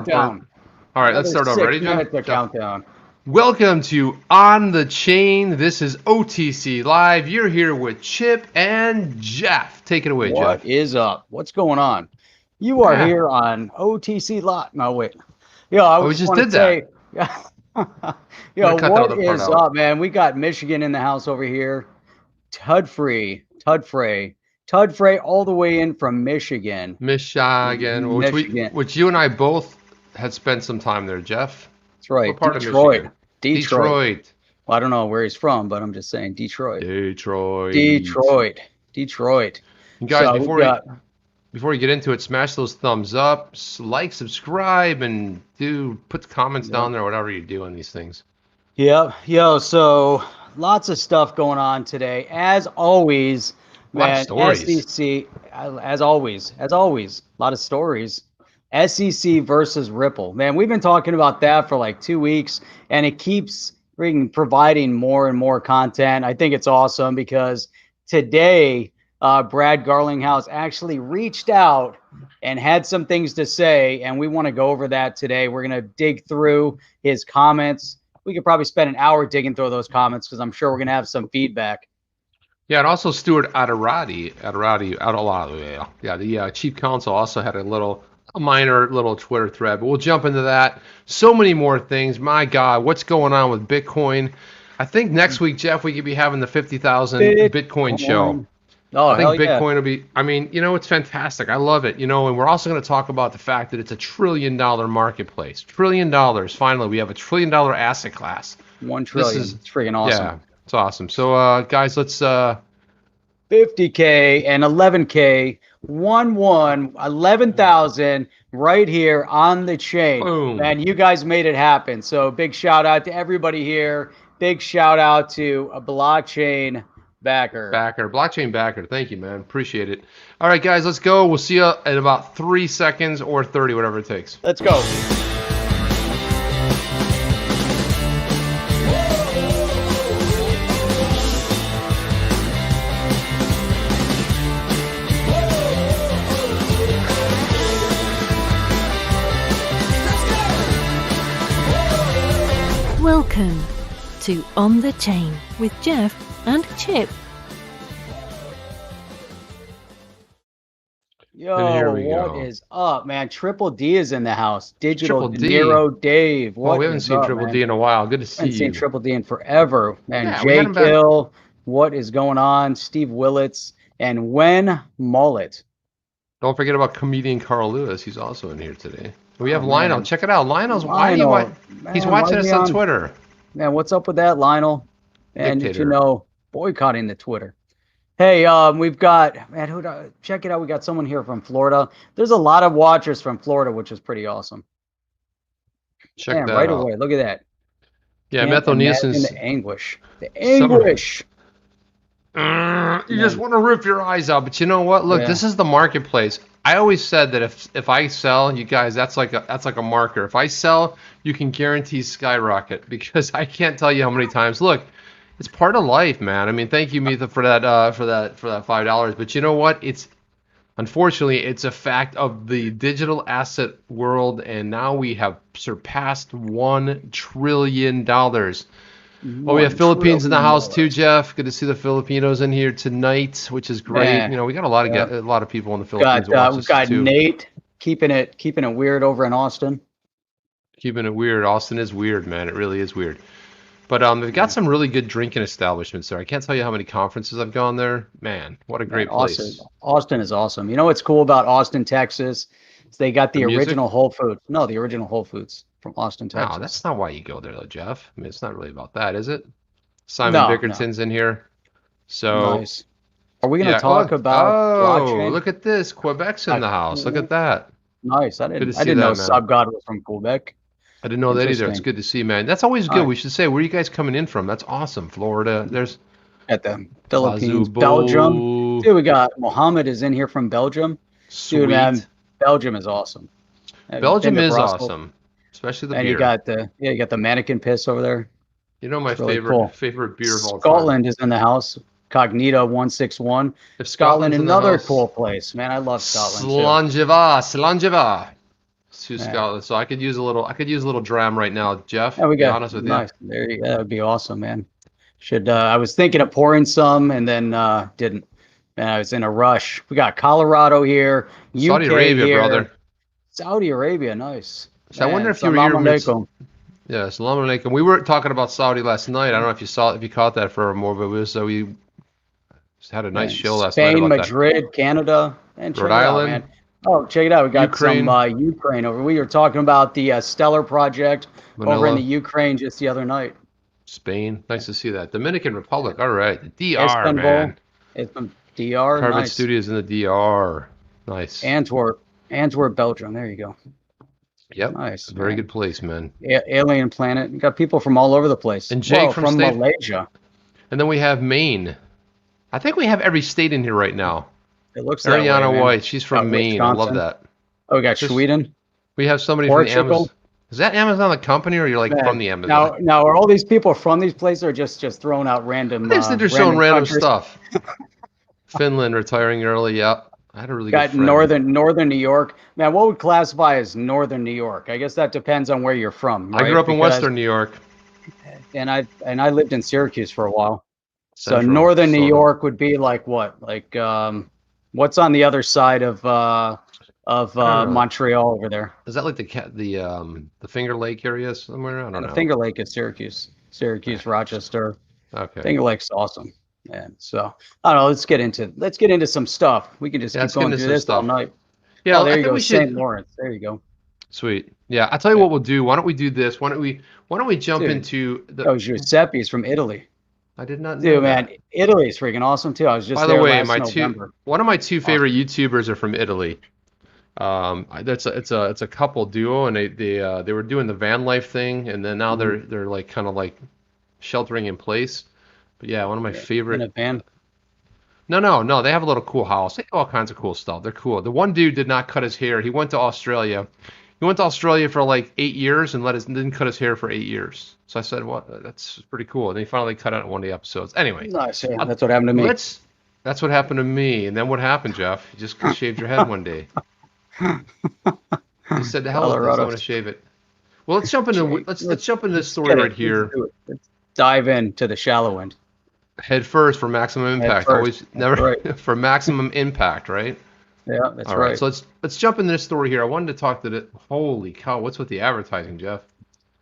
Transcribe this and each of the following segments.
countdown. All right, let's start over. Ready, Jeff? Countdown. Welcome to On the Chain. This is OTC Live. You're here with Chip and Jeff. Take it away, Jeff. What is up? What's going on? You are here on OTC Live. No, wait. We just did that. What is up, man? We got Michigan in the house over here. Tudfrey, all the way in from Michigan. Michigan. Which you and I both had spent some time there, Jeff. That's right. What part of Michigan? Detroit. Well, I don't know where he's from, but I'm just saying Detroit. Detroit. You guys, before we get into it, smash those thumbs up, like, subscribe, and put comments down there, whatever you do on these things. Yeah. So lots of stuff going on today. As always, man, SEC, as always, a lot of stories. SEC versus Ripple. Man, we've been talking about that for like 2 weeks, and it keeps providing more and more content. I think it's awesome because today, Brad Garlinghouse actually reached out and had some things to say, and we want to go over that today. We're going to dig through his comments. We could probably spend an hour digging through those comments because I'm sure we're going to have some feedback. Yeah, and also Stuart Adarati, the chief counsel also had a minor little Twitter thread, but we'll jump into that. So many more things. My God, what's going on with Bitcoin? I think next week, Jeff, we could be having the 50,000 Bitcoin show. Oh, I think Bitcoin will be, it's fantastic. I love it, and we're also going to talk about the fact that it's a $1 trillion marketplace. $1 trillion. Finally, we have a $1 trillion asset class. 1 trillion. It's freaking awesome. Yeah, it's awesome. So, guys, let's 50K and 11K, 11,000 right here on the chain. Boom. And you guys made it happen. So big shout out to everybody here. Big shout out to a blockchain backer. Blockchain backer. Thank you, man. Appreciate it. All right, guys, let's go. We'll see you in about 3 seconds or 30, whatever it takes. Let's go. Welcome to On the Chain with Jeff and Chip. Yo, what is up, man? Triple D is in the house. Digital Nero Dave. We haven't seen Triple D in a while. Good to see you. I haven't seen Triple D in forever. Man, Jay Kill, what is going on? Steve Willits and Wen Mullet. Don't forget about comedian Carl Lewis. He's also in here today. We have Lionel. Check it out. Lionel's he's watching us on Twitter. Man, what's up with that, Lionel? And boycotting the Twitter. Hey, we've got check it out. We got someone here from Florida. There's a lot of watchers from Florida, which is pretty awesome. Check that right out. away. Look at that. Yeah, Method Nielsen's the anguish. The anguish. You just want to rip your eyes out, but you know what? Look, this is the marketplace. I always said that if I sell, you guys, that's like a marker. If I sell, you can guarantee skyrocket because I can't tell you how many times. Look, it's part of life, man. Thank you, Mitha, for that $5. But you know what? Unfortunately, it's a fact of the digital asset world, and now we have surpassed $1 trillion. Well, we have Philippines in the house too, Jeff. Good to see the Filipinos in here tonight, which is great. We got a lot of people in the Philippines. We've got Nate keeping it weird over in Austin. Keeping it weird. Austin is weird, man. It really is weird. But they've got some really good drinking establishments there. I can't tell you how many conferences I've gone there. Man, what a great place. Austin is awesome. You know what's cool about Austin, Texas? They got the original Whole Foods. No, the original Whole Foods from Austin, Texas. No, that's not why you go there, though, Jeff. It's not really about that, is it? Simon Bickerton's in here. So, nice. Are we going to talk about blockchain? Look at this. Quebec's in the house. Look at that. Nice. I didn't know Subgod was from Quebec. I didn't know that either. It's good to see, man. That's always good. We should say, where are you guys coming in from? That's awesome. Florida. There's at the Philippines, Belgium. Dude, we got Mohammed is in here from Belgium. Sweet. Dude, man, Belgium is awesome. Belgium is awesome, especially the beer. And you got the mannequin piss over there. You know my favorite beer of all time. Scotland is in the house. Cognita 161. Scotland, another cool place, man. I love Scotland. Slangeva. Sioux Scotland. So I could use a little dram right now, Jeff. Yeah, we be got honest with nice. There you go. That would be awesome, man. Should I was thinking of pouring some and then didn't. Man, I was in a rush. We got Colorado here, Saudi UK Arabia, here, brother. Saudi Arabia, nice. So I wonder if you were here. Yeah, Salam alaikum. We were talking about Saudi last night. I don't know if you caught that for more, but we just had a nice show last night about about Madrid, Canada, and Rhode Island. Man. Oh, check it out. We got Ukraine. some Ukraine over. We were talking about the Stellar project over in the Ukraine just the other night. Spain. Nice to see that. Dominican Republic. All right. The DR, Istanbul, man. It's from DR. Carbon nice. Studios in the DR. Nice. Antwerp, Belgium. There you go. Yep. Nice. Very good place, man. Alien planet. You got people from all over the place. And Jake from Malaysia. And then we have Maine. I think we have every state in here right now. It looks that Ariana way, White. She's from Maine. I love that. Oh, we got Sweden. We have somebody Portugal. from the Amazon. Is that Amazon the company, or you're like from the Amazon? Now are all these people from these places, or just throwing out random? They're just showing random stuff. Finland retiring early. Yeah, I had a really good friend. Northern New York. Man, what would classify as Northern New York? I guess that depends on where you're from. Right? I grew up in Western New York, and I lived in Syracuse for a while. Central, so Northern New York would be like what? Like what's on the other side of Montreal over there? Is that like the Finger Lake area somewhere? I don't know. Finger Lake is Syracuse, Rochester. Okay. Finger Lake's awesome. And so I don't know. Let's get into some stuff. We can just keep going through this all night. Yeah, there you go. St. Lawrence. There you go. Sweet. Yeah, I'll tell you what we'll do. Why don't we do this? Why don't we jump into the? Oh, Giuseppe's from Italy. I did not know. Dude, man, Italy is freaking awesome too. I was just by there the way, last November. One of my two favorite YouTubers are from Italy. It's a couple duo, and they were doing the van life thing, and then now they're like kind of like sheltering in place. But yeah, one of my favorite. In a van? No. They have a little cool house. They have all kinds of cool stuff. They're cool. The one dude did not cut his hair. He went to Australia. He went to Australia for like 8 years and didn't cut his hair for 8 years. So I said, "What? That's pretty cool." And he finally cut out one of the episodes. Anyway, nice. Yeah, that's what happened to me. That's what happened to me. And then what happened, Jeff? You just shaved your head one day. You said, "The hell with this, I want to shave it." Well, let's jump into this story right here. Let's dive into the shallow end. Head first for maximum impact. Always never for maximum impact, right? Yeah, that's All right. So let's jump into this story here. I wanted to talk to the holy cow. What's with the advertising, Jeff?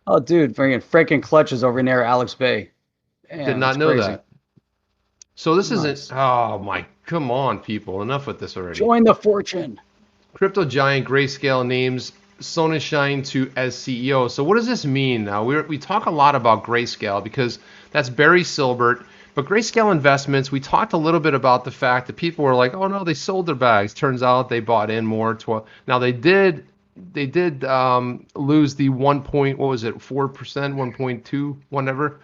Oh, dude, freaking clutches over near Alex Bay. Damn, did not know that. So this isn't. Oh my, come on, people! Enough with this already. Join the fortune. Crypto giant Grayscale names Sonnenschein as CEO. So what does this mean now? We talk a lot about Grayscale because that's Barry Silbert. But Grayscale Investments, we talked a little bit about the fact that people were like, oh no, they sold their bags. Turns out they bought in more. Now they did lose the 4%, 1.2, whatever.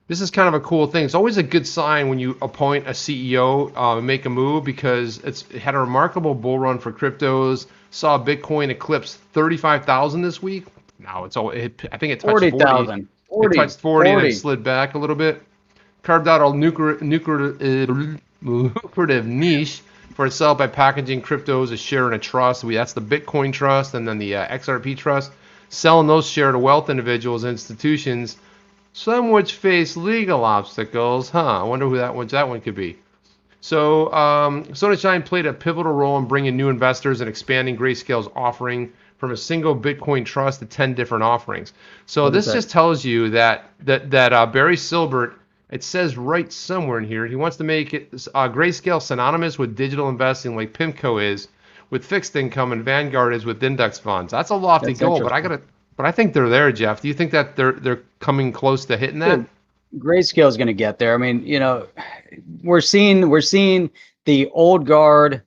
This is kind of a cool thing. It's always a good sign when you appoint a CEO, make a move, because it had a remarkable bull run for cryptos. Saw Bitcoin eclipse 35,000 this week. Now I think it touched 40,000. It touched 40 and it slid back a little bit. Carved out a lucrative niche for itself by packaging cryptos as share in a trust. That's the Bitcoin trust and then the XRP trust. Selling those share to wealth individuals and institutions, some which face legal obstacles. I wonder who that one could be. So Sonnenschein played a pivotal role in bringing new investors and expanding Grayscale's offering from a single Bitcoin trust to 10 different offerings. So this just tells you that Barry Silbert, it says right somewhere in here, he wants to make it Grayscale synonymous with digital investing like PIMCO is with fixed income and Vanguard is with index funds. That's a lofty goal, but I think they're there, Jeff. Do you think that they're coming close to hitting that? Grayscale is going to get there. I mean, we're seeing the old guard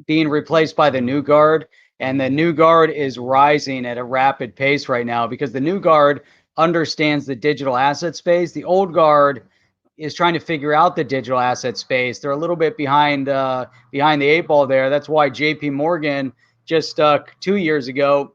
being replaced by the new guard, and the new guard is rising at a rapid pace right now because the new guard understands the digital asset space. The old guard is trying to figure out the digital asset space. They're a little bit behind the 8 ball there. That's why JP Morgan just 2 years ago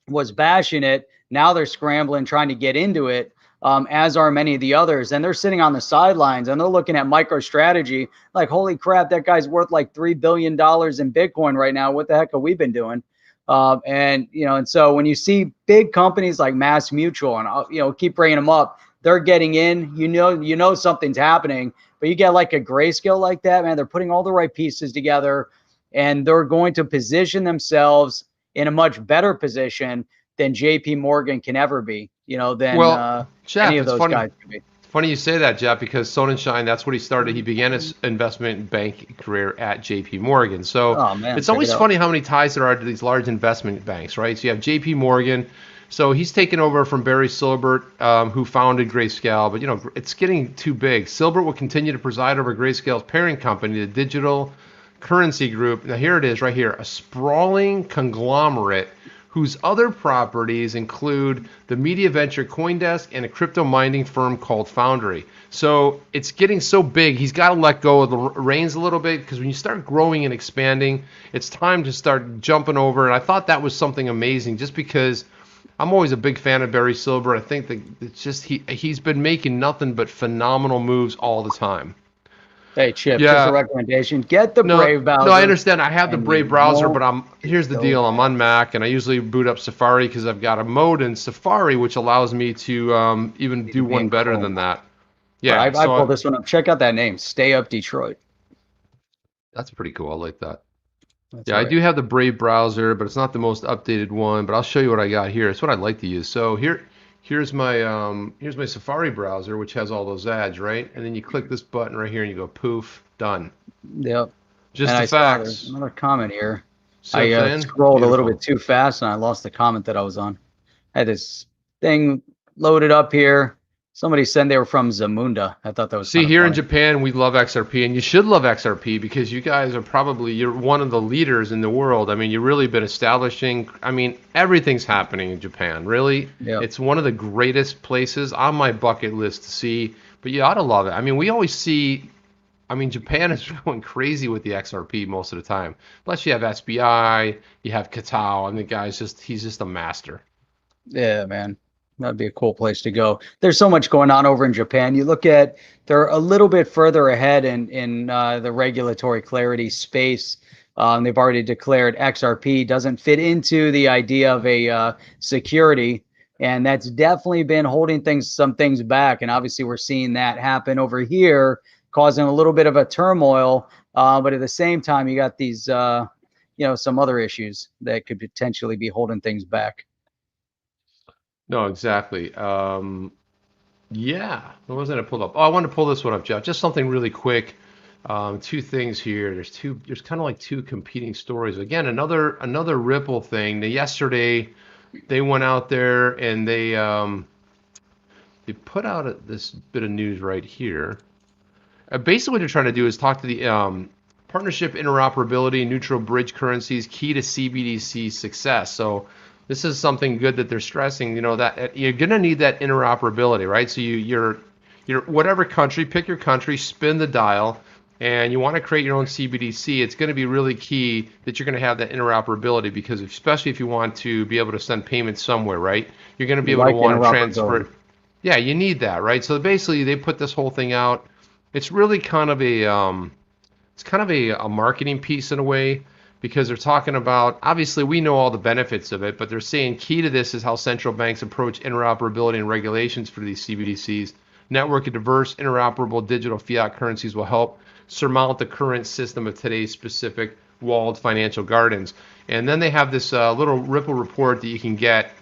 was bashing it. Now they're scrambling, trying to get into it, as are many of the others. And they're sitting on the sidelines and they're looking at MicroStrategy like, holy crap, that guy's worth like $3 billion in Bitcoin right now. What the heck have we been doing? And so when you see big companies like Mass Mutual, and keep bringing them up, they're getting in. Something's happening. But you get like a Grayscale like that, man. They're putting all the right pieces together, and they're going to position themselves in a much better position than JP Morgan can ever be. Than Jeff, any of those guys can be. Funny you say that, Jeff, because Sonnenschein, that's what he started. He began his investment bank career at JP Morgan. So it's always funny how many ties there are to these large investment banks, right? So you have JP Morgan. So he's taken over from Barry Silbert, who founded Grayscale. But, it's getting too big. Silbert will continue to preside over Grayscale's parent company, the Digital Currency Group. Now, here it is right here, a sprawling conglomerate whose other properties include the media venture CoinDesk and a crypto mining firm called Foundry. So it's getting so big, he's got to let go of the reins a little bit, because when you start growing and expanding, it's time to start jumping over. And I thought that was something amazing, just because I'm always a big fan of Barry Silbert. I think that it's just he's been making nothing but phenomenal moves all the time. Hey, Chip, just a recommendation. Get the Brave browser. No, I understand. I have the Brave browser, but here's the deal. I'm on Mac, and I usually boot up Safari because I've got a mode in Safari, which allows me to even do one better than that. Yeah, I pulled this one up. Check out that name, Stay Up Detroit. That's pretty cool. I like that. I do have the Brave browser, but it's not the most updated one. But I'll show you what I got here. It's what I'd like to use. So here's my Safari browser, which has all those ads, right? And then you click this button right here, and you go poof, done. Yep. Just the facts. Another comment here. I scrolled a little bit too fast, and I lost the comment that I was on. I had this thing loaded up here. Somebody said they were from Zamunda. I thought that was here in Japan, we love XRP, and you should love XRP because you guys are you're one of the leaders in the world. I mean, you've really been establishing. I mean, everything's happening in Japan. Really, It's one of the greatest places on my bucket list to see. But you ought to love it. I mean, we always see. I mean, Japan is going crazy with the XRP most of the time. Plus, you have SBI, you have Katao, and the guy's he's just a master. Yeah, man. That'd be a cool place to go. There's so much going on over in Japan. You look at, they're a little bit further ahead in the regulatory clarity space. They've already declared XRP doesn't fit into the idea of a security, and that's definitely been holding some things back. And obviously, we're seeing that happen over here, causing a little bit of a turmoil. But at the same time, you got these, some other issues that could potentially be holding things back. No, exactly. What wasn't I pulled up? Oh, I wanted to pull this one up, Jeff. Just something really quick. Two things here. There's kind of like two competing stories. Again, another Ripple thing. Yesterday, they went out there and they put out this bit of news right here. Basically, what they're trying to do is talk to the partnership interoperability, neutral bridge currencies, key to CBDC success. So this is something good that they're stressing, that you're going to need that interoperability, right? So you're whatever country, pick your country, spin the dial, and you want to create your own CBDC. It's going to be really key that you're going to have that interoperability, because especially if you want to be able to send payments somewhere, right? You're going to be able to want to transfer. Yeah, you need that, right? So basically, they put this whole thing out. It's really kind of a marketing piece in a way, because they're talking about, obviously we know all the benefits of it, but they're saying key to this is how central banks approach interoperability and regulations for these CBDCs. Network of diverse, interoperable digital fiat currencies will help surmount the current system of today's specific walled financial gardens. And then they have this little Ripple report that you can get.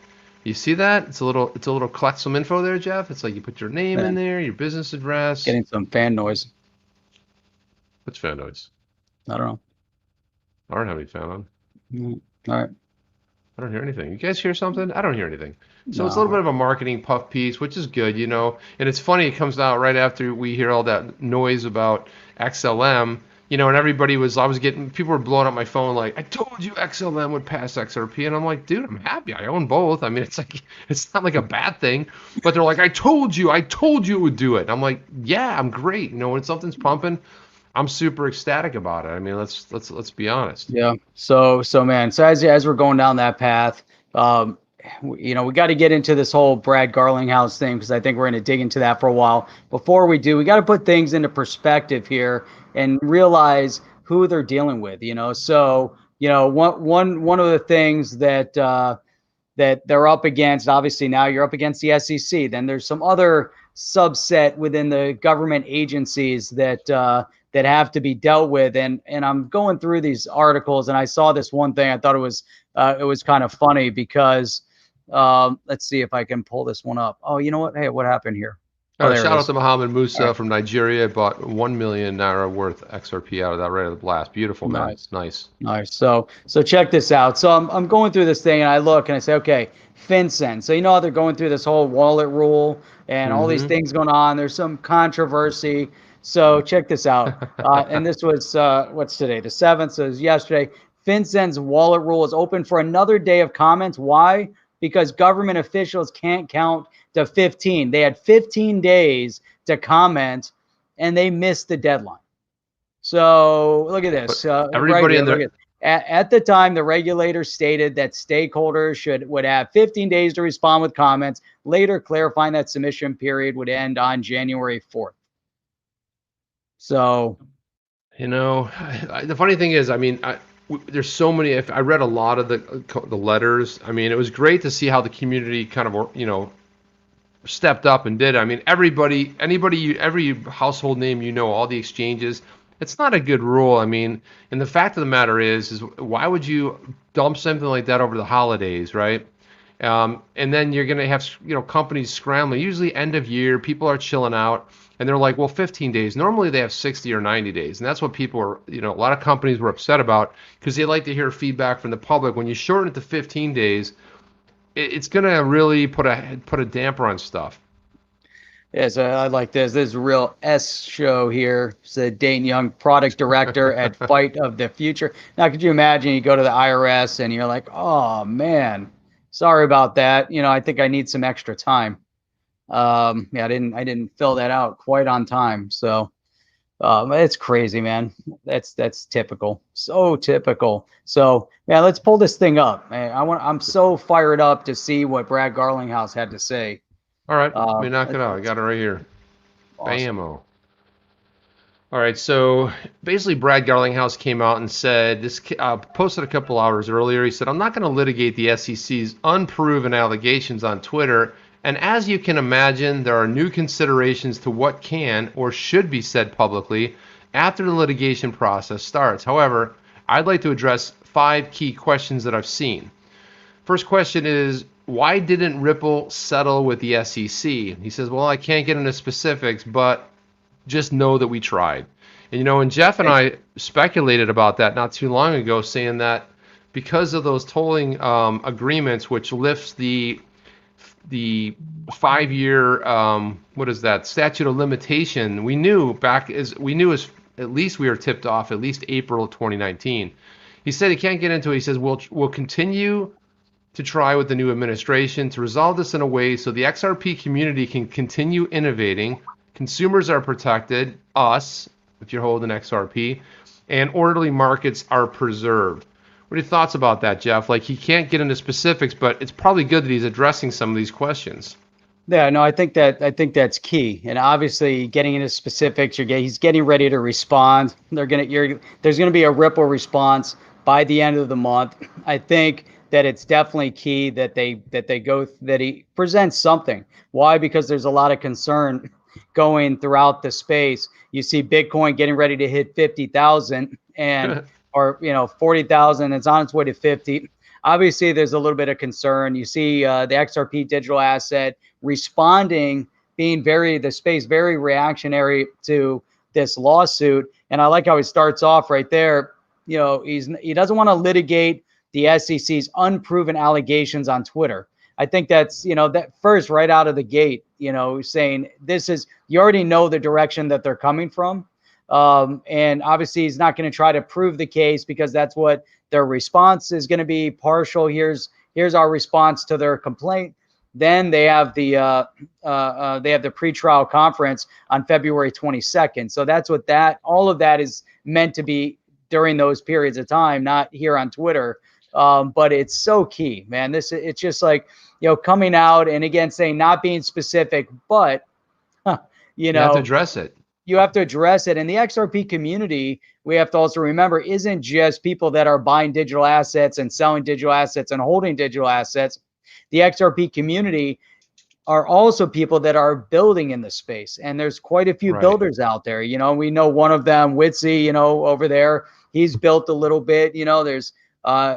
You see that? It's a little collect some info there, Jeff. It's like you put your name in there, your business address. Getting some fan noise. What's fan noise? I don't know. I don't have any fan on. All right. I don't hear anything. You guys hear something? I don't hear anything. So it's a little bit of a marketing puff piece, which is good, And it's funny, it comes out right after we hear all that noise about XLM, and people were blowing up my phone like, I told you XLM would pass XRP. And I'm like, dude, I'm happy. I own both. I mean, it's not like a bad thing, but they're like, I told you it would do it. And I'm like, yeah, I'm great. When something's pumping, I'm super ecstatic about it. I mean, let's be honest. Yeah. So man, as we're going down that path, we got to get into this whole Brad Garlinghouse thing, because I think we're going to dig into that for a while. Before we do, we got to put things into perspective here and realize who they're dealing with. So you know, one of the things that that they're up against, obviously now you're up against the SEC. Then there's some other subset within the government agencies that that have to be dealt with. And I'm going through these articles, and I saw this one thing. I thought it was kind of funny because let's see if I can pull this one up. Oh, you know what? Hey, what happened here? Oh, shout out to Mohammed Musa from Nigeria. Bought 1 million naira worth XRP out of that right at the blast. Beautiful, man. Nice. So check this out. So I'm going through this thing, and I look and I say, okay, FinCEN. So you know how they're going through this whole wallet rule and all these things going on. There's some controversy. So check this out. And this was what's today? The 7th. So it was yesterday. FinCEN's wallet rule is open for another day of comments. Why? Because government officials can't count to 15. They had 15 days to comment, and they missed the deadline. So look at this. Everybody right at the time, the regulator stated that stakeholders would have 15 days to respond with comments, later clarifying that submission period would end on January 4th. So, you know, the funny thing is, I mean, there's so many. If I read a lot of the letters, I mean, it was great to see how the community kind of, you know, stepped up and did. I mean, every household name, you know, all the exchanges. It's not a good rule. I mean, and the fact of the matter is why would you dump something like that over the holidays, right? And then you're going to have, you know, companies scrambling. Usually end of year, people are chilling out. And they're like, well, 15 days. Normally they have 60 or 90 days. And that's what people are, you know, a lot of companies were upset about because they like to hear feedback from the public. When you shorten it to 15 days, it's going to really put a damper on stuff. Yeah, so I like this. This is a real S show here. Said Dayton Young, product director at Fight of the Future. Now, could you imagine you go to the IRS and you're like, oh, man, sorry about that. You know, I think I need some extra time. Yeah, I didn't fill that out quite on time. So it's crazy, man. That's typical. So typical. So yeah, let's pull this thing up. Man, I'm so fired up to see what Brad Garlinghouse had to say. All right, let me knock it out. I got it right here. Awesome. Bam-o. All right, so basically Brad Garlinghouse came out and said, this posted a couple hours earlier, he said, I'm not going to litigate the SEC's unproven allegations on Twitter. And as you can imagine, there are new considerations to what can or should be said publicly after the litigation process starts. However, I'd like to address 5 key questions that I've seen. First question is, why didn't Ripple settle with the SEC? He says, well, I can't get into specifics, but just know that we tried. And, you know, and Jeff and I speculated about that not too long ago, saying that because of those tolling agreements, which lifts the 5-year what is that statute of limitation, we knew as at least we were tipped off at least April 2019. He said he can't get into it. He says we'll continue to try with the new administration to resolve this in a way so the XRP community can continue innovating, consumers are protected, us, if you're holding XRP, and orderly markets are preserved. What are your thoughts about that, Jeff? Like, he can't get into specifics, but it's probably good that he's addressing some of these questions. Yeah, no, I think that's key. And obviously, getting into specifics, he's getting ready to respond. There's gonna be a Ripple response by the end of the month. I think that it's definitely key that he presents something. Why? Because there's a lot of concern going throughout the space. You see Bitcoin getting ready to hit 50,000 and or 40,000. It's on its way to 50. Obviously, there's a little bit of concern. You see the XRP digital asset responding, being very reactionary to this lawsuit. And I like how he starts off right there. You know, he doesn't want to litigate the SEC's unproven allegations on Twitter. I think that's, that first right out of the gate, saying you already know the direction that they're coming from. And obviously he's not going to try to prove the case because that's what their response is going to be. Partial. Here's our response to their complaint. Then they have the pretrial conference on February 22nd. So that's what all of that is meant to be during those periods of time, not here on Twitter. But it's so key, man. It's just like, coming out and again saying not being specific, but you have to address it. you have to address it. And the XRP community, we have to also remember, isn't just people that are buying digital assets and selling digital assets and holding digital assets. The XRP community are also people that are building in the space. And there's quite a few builders out there. You know, we know one of them, Witsy, you know, over there, he's built a little bit. You know, there's,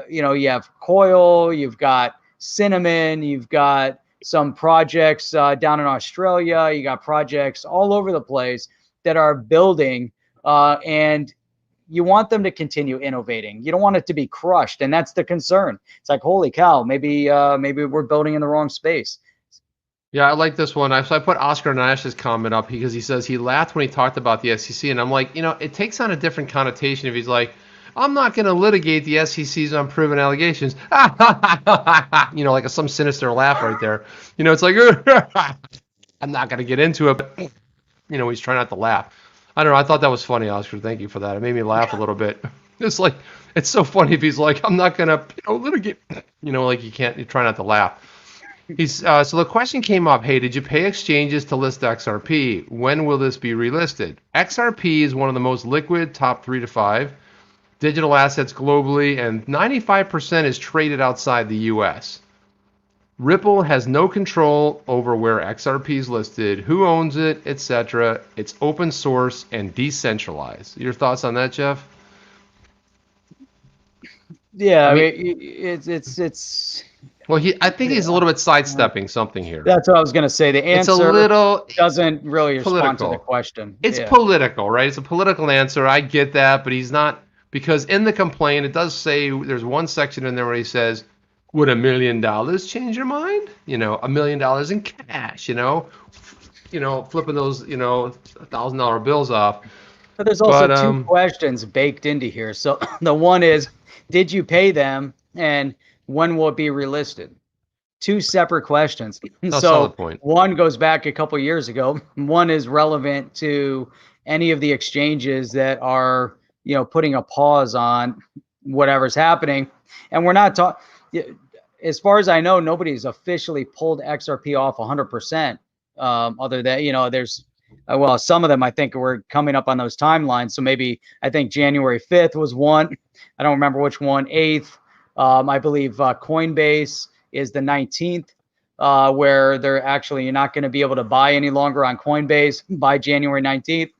you know, you have Coil, you've got Cinnamon, you've got some projects down in Australia, you got projects all over the place that are building, and you want them to continue innovating. You don't want it to be crushed, and that's the concern. It's like, holy cow, maybe we're building in the wrong space. Yeah, I like this one. So I put Oscar Nash's comment up because he says he laughed when he talked about the SEC, and I'm like, you know, it takes on a different connotation if he's like, I'm not going to litigate the SEC's unproven allegations. You know, like some sinister laugh right there. You know, it's like, I'm not going to get into it, but, you know, he's trying not to laugh. I don't know. I thought that was funny, Oscar. Thank you for that. It made me laugh a little bit. It's like, it's so funny if he's like, I'm not going to, you know, litigate. You know, like you try not to laugh. So the question came up, hey, did you pay exchanges to list XRP? When will this be relisted? XRP is one of the most liquid top 3 to 5 digital assets globally, and 95% is traded outside the US. Ripple has no control over where XRP is listed, who owns it, etc. It's open source and decentralized. Your thoughts on that, Jeff? Yeah, I mean it's. Well, I think he's a little bit sidestepping something here. That's what I was going to say. The answer it's a little doesn't really respond political. to the question. It's political, right? It's a political answer. I get that, but he's not, because in the complaint, it does say, there's one section in there where he says, would $1 million change your mind? You know, $1 million in cash, you know, flipping those, you know, $1,000 bills off. But there's also two questions baked into here. So the one is, did you pay them? And when will it be relisted? Two separate questions. So one goes back a couple years ago. One is relevant to any of the exchanges that are, you know, putting a pause on whatever's happening. And we're not talking, as far as I know, nobody's officially pulled XRP off 100%. Other than, you know, there's, well, some of them I think were coming up on those timelines. So maybe I think January 5th was one. I don't remember which one. 8th. I believe Coinbase is the 19th, where they're actually, you're not going to be able to buy any longer on Coinbase by January 19th.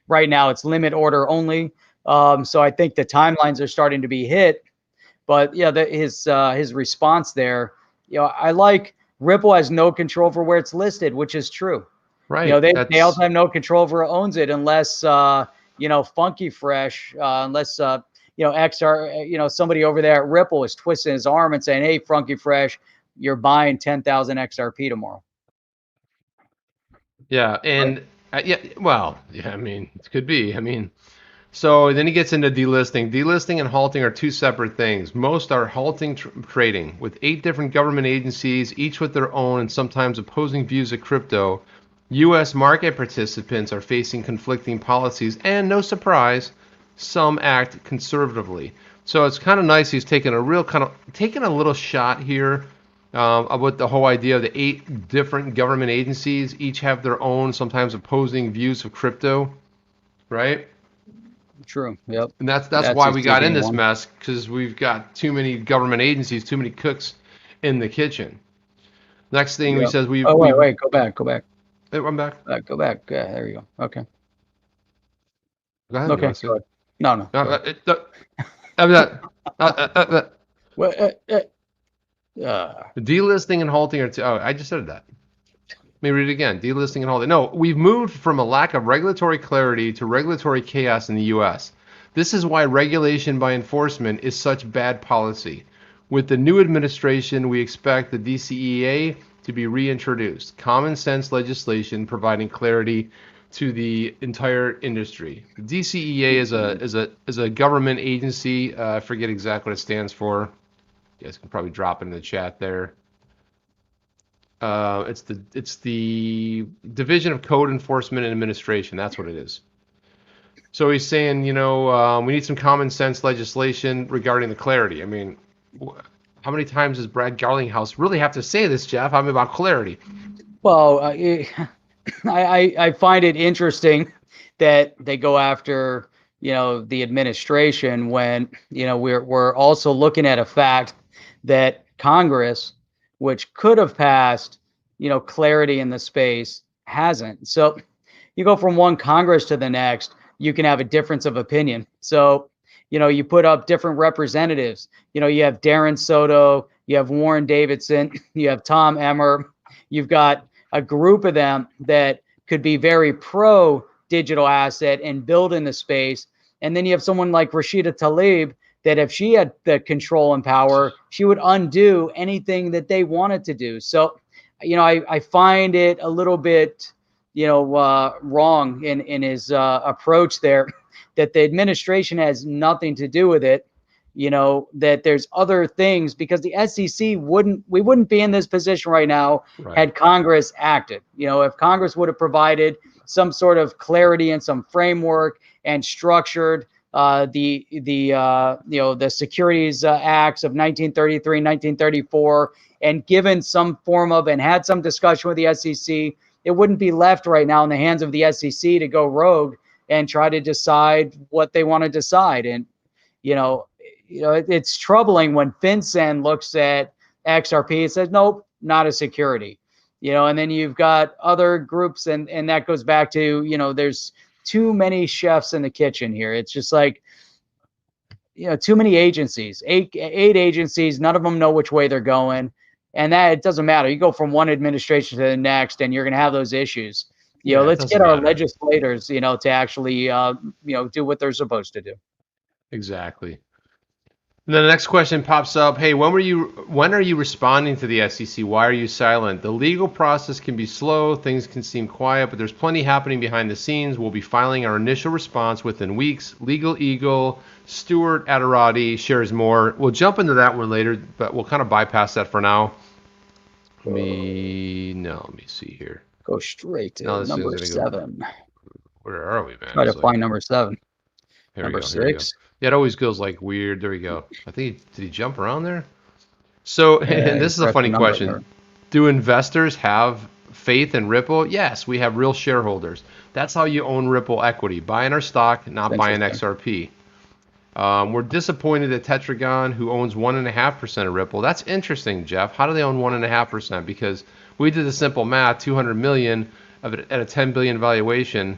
Right now, it's limit order only. So I think the timelines are starting to be hit. But yeah, his response there, you know, I like Ripple has no control for where it's listed, which is true. Right. You know, they also have no control over who owns it unless, you know, Funky Fresh, unless, you know, XR, you know, somebody over there at Ripple is twisting his arm and saying, hey, Funky Fresh, you're buying 10,000 XRP tomorrow. Yeah. And I mean, it could be. I mean, so then he gets into delisting. Delisting and halting are two separate things. Most are halting trading with 8 different government agencies, each with their own and sometimes opposing views of crypto. U.S. market participants are facing conflicting policies, and no surprise, some act conservatively. So it's kind of nice. He's taking a little shot here about the whole idea of the 8 different government agencies, each have their own, sometimes opposing views of crypto, right? True. Yep. And that's why we got in this mess, because we've got too many government agencies, too many cooks in the kitchen. Next thing he says, wait, go back. Hey, I'm back. Go back. Yeah, there you go. Okay. Go ahead. Okay. Go ahead. No. Delisting and halting are I just said that. Let me read it again. Delisting and halting. No, we've moved from a lack of regulatory clarity to regulatory chaos in the U.S. This is why regulation by enforcement is such bad policy. With the new administration, we expect the DCEA to be reintroduced. Common sense legislation providing clarity to the entire industry. The DCEA is a government agency. I forget exactly what it stands for. You guys can probably drop it in the chat there. It's the Division of Code Enforcement and Administration. That's what it is. So he's saying, you know, we need some common sense legislation regarding the clarity. I mean, how many times does Brad Garlinghouse really have to say this, Jeff? I mean, about clarity. Well, I find it interesting that they go after, the administration when, we're also looking at a fact that Congress, which could have passed, clarity in the space, hasn't. So you go from one Congress to the next, you can have a difference of opinion. So, you put up different representatives. You have Darren Soto, you have Warren Davidson, you have Tom Emmer. You've got a group of them that could be very pro digital asset and build in the space. And then you have someone like Rashida Tlaib that if she had the control and power, she would undo anything that they wanted to do. So, I find it a little bit, wrong in his approach there, that the administration has nothing to do with it. That there's other things, because the SEC we wouldn't be in this position right now had Congress acted. If Congress would have provided some sort of clarity and some framework and structured the Securities Acts of 1933, 1934, and given some form of and had some discussion with the SEC, it wouldn't be left right now in the hands of the SEC to go rogue and try to decide what they want to decide. And it's troubling when FinCEN looks at XRP and says, nope, not a security. And then you've got other groups, and that goes back to, there's too many chefs in the kitchen here. It's just like, too many agencies, eight agencies, none of them know which way they're going. And that it doesn't matter. You go from one administration to the next, and you're going to have those issues. Let's get our legislators, to actually, do what they're supposed to do. Exactly. And then the next question pops up. Hey, when are you responding to the SEC? Why are you silent? The legal process can be slow. Things can seem quiet, but there's plenty happening behind the scenes. We'll be filing our initial response within weeks. Legal Eagle, Stuart Adirati shares more. We'll jump into that one later, but we'll kind of bypass that for now. Let me see here. Go straight to number 7. Where are we, man? Try to find number 7. Number 6. Yeah, it always goes like weird. There we go. I think did he jump around there? So, and this is a funny question. There. Do investors have faith in Ripple? Yes, we have real shareholders. That's how you own Ripple equity. Buying our stock, not buying XRP. We're disappointed at Tetragon, who owns 1.5% of Ripple. That's interesting, Jeff. How do they own 1.5%? Because we did the simple math, 200 million of it at a 10 billion valuation.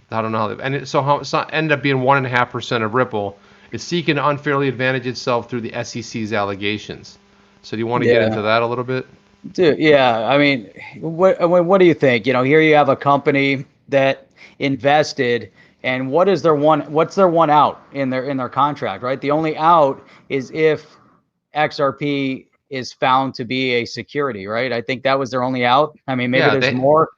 I don't know how it's not ended up being 1.5% of Ripple. It's seeking to unfairly advantage itself through the SEC's allegations. So do you want to get into that a little bit? Dude, yeah. I mean, what do you think? Here you have a company that invested, and what's their one out in their contract, right? The only out is if XRP is found to be a security, right? I think that was their only out. I mean, maybe there's more.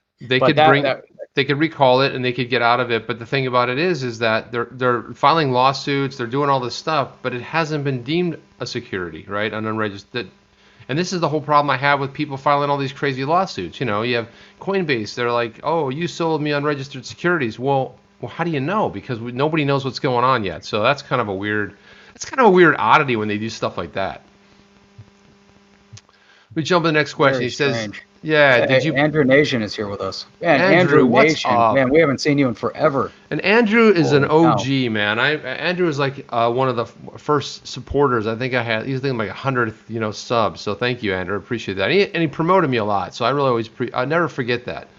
They could recall it and they could get out of it. But the thing about it is that they're filing lawsuits, they're doing all this stuff, but it hasn't been deemed a security, right? An unregistered. And this is the whole problem I have with people filing all these crazy lawsuits. You have Coinbase. They're like, oh, you sold me unregistered securities. Well, how do you know? Because nobody knows what's going on yet. So that's kind of a weird oddity when they do stuff like that. We jump to the next question. He says, yeah, Andrew Nation is here with us. Man, Andrew Nation, man, we haven't seen you in forever. And Andrew is an OG, man. Andrew is like one of the first supporters. I think I had. He's thinking like 100th, subs. So thank you, Andrew. I appreciate that. And he promoted me a lot. So I really always I never forget that.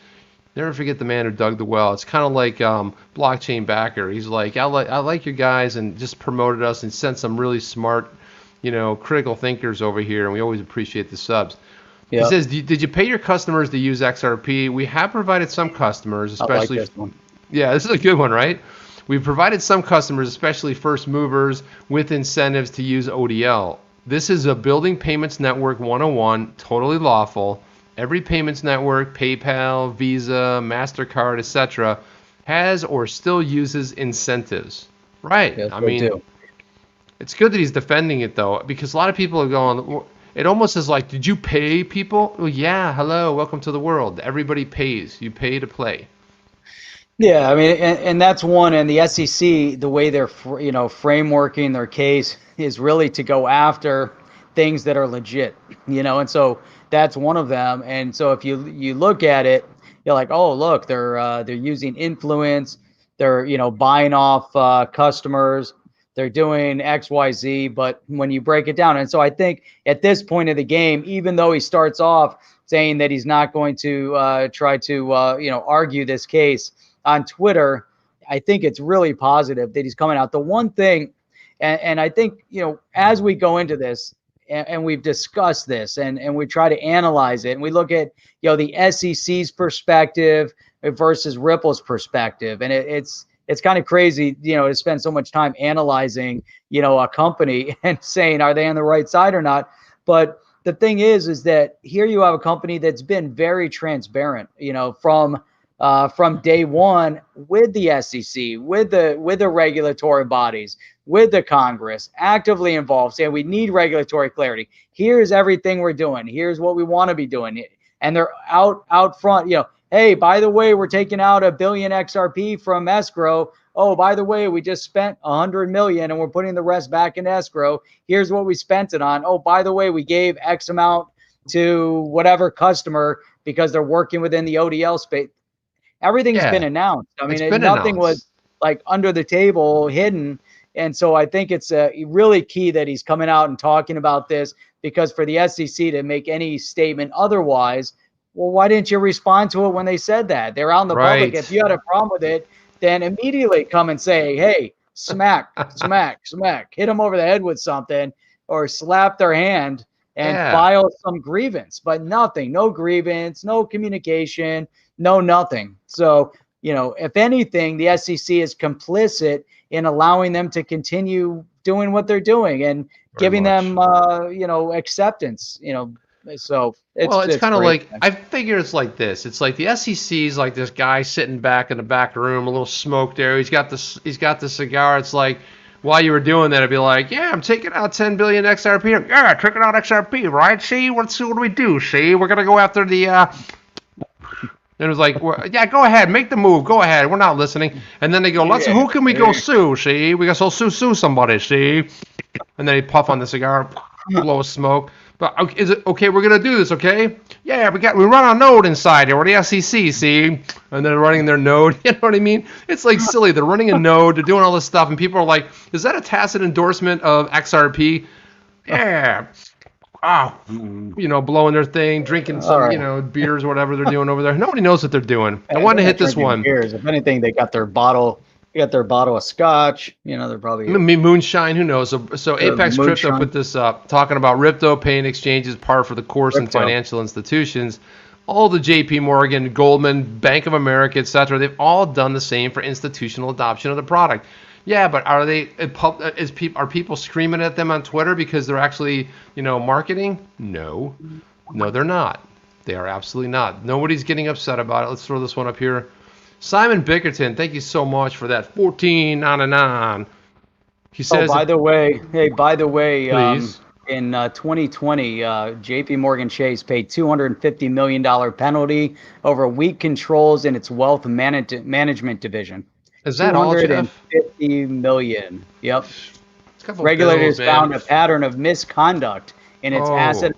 Never forget the man who dug the well. It's kind of like blockchain backer. He's like, I like you guys, and just promoted us and sent some really smart, critical thinkers over here, and we always appreciate the subs. Yep. He says, did you pay your customers to use XRP? We have provided some customers, especially. I like this one. Yeah, this is a good one, right? We've provided some customers, especially first movers, with incentives to use ODL. This is a building payments network 101, totally lawful. Every payments network, PayPal, Visa, MasterCard, etc., has or still uses incentives. Right. Yes, I mean, it's good that he's defending it, though, because a lot of people are going, it almost is like, did you pay people? Well, yeah, hello, welcome to the world. Everybody pays. You pay to play. Yeah, I mean, and that's one, and the SEC, the way they're, frameworking their case is really to go after things that are legit, and so that's one of them. And so if you look at it, you're like, oh, look, they're using influence, they're buying off customers, they're doing X, Y, Z. But when you break it down, and so I think at this point of the game, even though he starts off saying that he's not going to try to argue this case on Twitter, I think it's really positive that he's coming out. The one thing, and I think as we go into this, and we've discussed this, and we try to analyze it, and we look at the SEC's perspective versus Ripple's perspective, and it's kind of crazy to spend so much time analyzing a company and saying, are they on the right side or not? But the thing is that here you have a company that's been very transparent, from day one with the SEC, with the regulatory bodies, with the Congress, actively involved, saying we need regulatory clarity. Here's everything we're doing. Here's what we want to be doing. And they're out front, hey, by the way, we're taking out $1 billion XRP from escrow. Oh, by the way, we just spent $100 million and we're putting the rest back in escrow. Here's what we spent it on. Oh, by the way, we gave X amount to whatever customer because they're working within the ODL space. Everything's been announced. I mean, nothing was like under the table, hidden. And so I think it's really key that he's coming out and talking about this, because for the SEC to make any statement otherwise, well, why didn't you respond to it when they said that? They're out in the public. If you had a problem with it, then immediately come and say, hey, smack, hit them over the head with something, or slap their hand and file some grievance. But nothing, no grievance, no communication, no nothing. So, if anything, the SEC is complicit in allowing them to continue doing what they're doing and giving them, acceptance, So it's kind of like, I figure it's like this. It's like the SEC is like this guy sitting back in the back room, a little smoke there. He's got the cigar. It's like, while you were doing that, it'd be like, yeah, I'm taking out 10 billion XRP. Yeah, taking out XRP, right? See, what do we do? See, we're gonna go after the. And it was like, well, yeah, go ahead, make the move. Go ahead, we're not listening. And then they go, who can we go sue? See, we got to sue somebody. See, and then he puff on the cigar, blow smoke. But is it okay? We're gonna do this, okay? Yeah, we run a node inside here. We're the SEC, see? And they're running their node. You know what I mean? It's like silly. They're running a node. They're doing all this stuff, and people are like, "Is that a tacit endorsement of XRP?" Yeah. Blowing their thing, drinking some, beers or whatever they're doing over there. Nobody knows what they're doing. I want to hit this one. Beers. If anything, they got their bottle. They got their bottle of scotch. They're probably moonshine. Who knows? So Apex Crypto put this up, talking about Ripto paying exchanges par for the course in financial institutions. All the J.P. Morgan, Goldman, Bank of America, etc. They've all done the same for institutional adoption of the product. Yeah, but are people screaming at them on Twitter because they're actually, marketing? No, they're not. They are absolutely not. Nobody's getting upset about it. Let's throw this one up here. Simon Bickerton, thank you so much for that. $14.99. He says. By the way, please. In 2020, J.P. Morgan Chase paid $250 million penalty over weak controls in its wealth management division. Is that all, Jeff? $250 million. Yep. Regulators found a pattern of misconduct in its asset.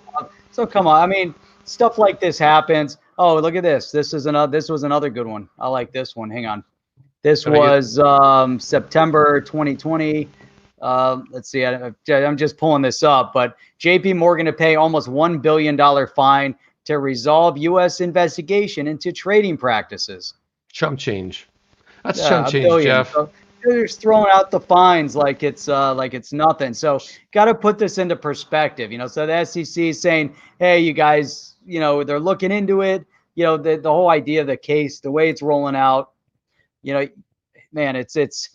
So come on, I mean, stuff like this happens. Oh, look at this. This was another good one. I like this one. Hang on. This was September 2020. Let's see. I'm just pulling this up, but J.P. Morgan to pay almost $1 billion fine to resolve U.S. investigation into trading practices. Chump change. That's chump change, Jeff. So they're just throwing out the fines like it's nothing. So got to put this into perspective. So the SEC is saying, hey, you guys, they're looking into it. The whole idea of the case, the way it's rolling out, man, it's